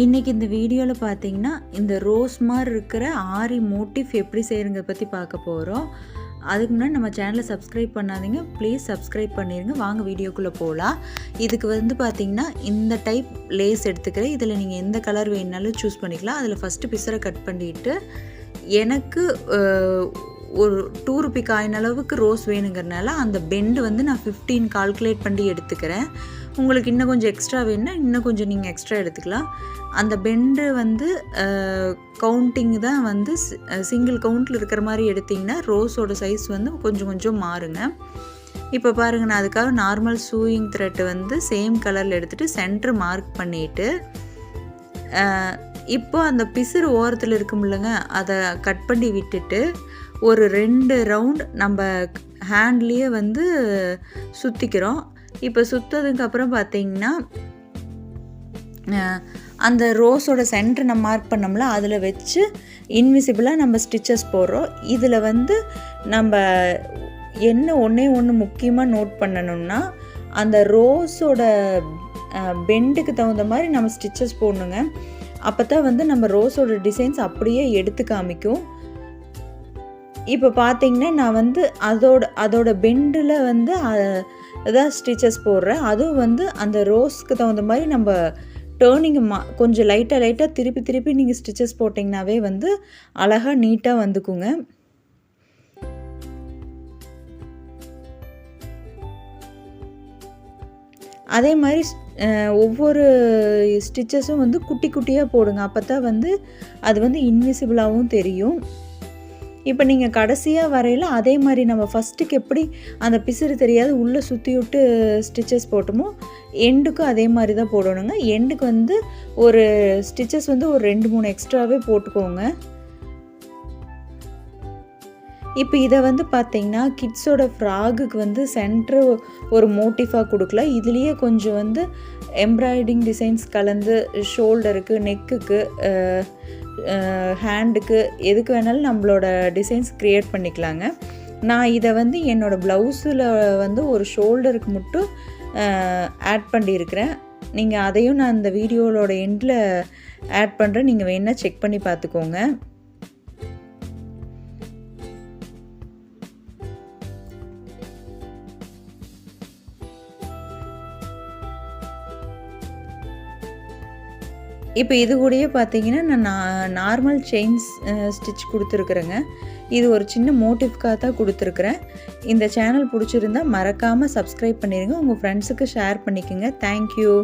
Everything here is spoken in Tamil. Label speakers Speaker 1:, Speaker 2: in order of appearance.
Speaker 1: இன்றைக்கி இந்த வீடியோவில் பார்த்தீங்கன்னா இந்த ரோஸ் மாதிரி இருக்கிற ஆரி மோட்டிஃப் எப்படி செய்கிறத பற்றி பார்க்க போகிறோம். அதுக்கு முன்னாடி நம்ம சேனலை சப்ஸ்கிரைப் பண்ணாதீங்க, ப்ளீஸ் சப்ஸ்கிரைப் பண்ணிடுங்க. வாங்க வீடியோக்குள்ளே போகலாம். இதுக்கு வந்து பார்த்திங்கன்னா இந்த டைப் லேஸ் எடுத்துக்கிறேன். இதில் நீங்கள் எந்த கலர் வேணுனாலும் சூஸ் பண்ணிக்கலாம். அதில் ஃபஸ்ட்டு பிசரை கட் பண்ணிவிட்டு எனக்கு ஒரு 2 ரூபி காயின் அளவுக்கு ரோஸ் வேணுங்கிறனால அந்த பெண்டு வந்து நான் 15 கால்குலேட் பண்ணி எடுத்துக்கிறேன். உங்களுக்கு இன்னும் கொஞ்சம் எக்ஸ்ட்ரா வேணுன்னா இன்னும் கொஞ்சம் நீங்கள் எக்ஸ்ட்ரா எடுத்துக்கலாம். அந்த பெண்டு வந்து கவுண்டிங் தான் வந்து சிங்கிள் கவுண்டில் இருக்கிற மாதிரி எடுத்திங்கன்னா ரோஸோட சைஸ் வந்து கொஞ்சம் கொஞ்சம் மாறுங்க. இப்போ பாருங்கள், நான் அதுக்காக நார்மல் சூயிங் த்ரெட் வந்து சேம் கலரில் எடுத்துகிட்டு சென்டர் மார்க் பண்ணிவிட்டு இப்போ அந்த பிசுறு ஓரத்தில் இருக்குமில்லங்க, அதை கட் பண்ணி விட்டுட்டு ஒரு 2 ரவுண்ட் நம்ம ஹேண்ட்லேயே வந்து சுற்றிக்கிறோம். இப்போ சுற்றதுக்கப்புறம் பார்த்திங்கன்னா அந்த ரோஸோட சென்டர் நம்ம மார்க் பண்ணோம்ல, அதில் வச்சு இன்விசிபிளாக நம்ம ஸ்டிச்சஸ் போடுறோம். இதில் வந்து நம்ம என்ன ஒன்று முக்கியமாக நோட் பண்ணணும்னா, அந்த ரோஸோட பெண்டுக்கு தகுந்த மாதிரி நம்ம ஸ்டிச்சஸ் போடணுங்க. அப்போ தான் வந்து நம்ம ரோஸோட டிசைன்ஸ் அப்படியே எடுத்து காமிக்கும். இப்போ பார்த்திங்கன்னா நான் வந்து அதோட பெண்டில் வந்து அதான் ஸ்டிச்சஸ் போடுறேன். அதுவும் வந்து அந்த ரோஸ்க்கு தகுந்த மாதிரி நம்ம டேர்னிங் கொஞ்சம் லைட்டாக திருப்பி நீங்கள் ஸ்டிச்சஸ் போட்டிங்கனாவே வந்து அழகாக நீட்டாக வந்துக்குங்க. அதே மாதிரி ஒவ்வொரு ஸ்டிச்சஸும் வந்து குட்டி குட்டியாக போடுங்க. அப்போ தான் வந்து அது வந்து இன்விசிபிளாகவும் தெரியும். இப்போ நீங்கள் கடைசியாக வரையில் அதே மாதிரி நம்ம ஃபஸ்ட்டுக்கு எப்படி அந்த பிசுறு தெரியாது உள்ளே சுற்றி விட்டு ஸ்டிச்சஸ் போட்டோமோ எண்டுக்கும் அதே மாதிரி தான் போடணுங்க. எண்டுக்கு வந்து ஒரு ஸ்டிச்சஸ் வந்து ஒரு 2-3 எக்ஸ்ட்ராவே போட்டுக்கோங்க. இப்போ இதை வந்து பார்த்திங்கன்னா கிட்ஸோட ஃப்ராகுக்கு வந்து சென்ட்ரு ஒரு மோட்டிஃபாக கொடுக்கலாம். இதுலேயே கொஞ்சம் வந்து எம்ப்ராய்டிங் டிசைன்ஸ் கலந்து ஷோல்டருக்கு, நெக்குக்கு, ஹேண்டுக்கு எதுக்கு வேணாலும் நம்மளோட டிசைன்ஸ் க்ரியேட் பண்ணிக்கலாங்க. நான் இதை வந்து என்னோடய ப்ளவுஸில் வந்து ஒரு ஷோல்டருக்கு மட்டும் ஆட் பண்ணியிருக்கிறேன். நீங்கள் அதையும் நான் இந்த வீடியோவோட எண்டில் ஆட் பண்ணுறேன், நீங்கள் வேணால் செக் பண்ணி பார்த்துக்கோங்க. இப்போ இது கூடயே பார்த்தீங்கன்னா நான் நார்மல் செயின்ஸ் ஸ்டிச் கொடுத்துருக்குறேங்க. இது ஒரு சின்ன மோட்டிவ்க்காக தான் கொடுத்துருக்குறேன். இந்த சேனல் பிடிச்சிருந்தா மறக்காமல் சப்ஸ்கிரைப் பண்ணிடுங்க. உங்கள் ஃப்ரெண்ட்ஸுக்கு ஷேர் பண்ணிக்கோங்க. தேங்க்யூ.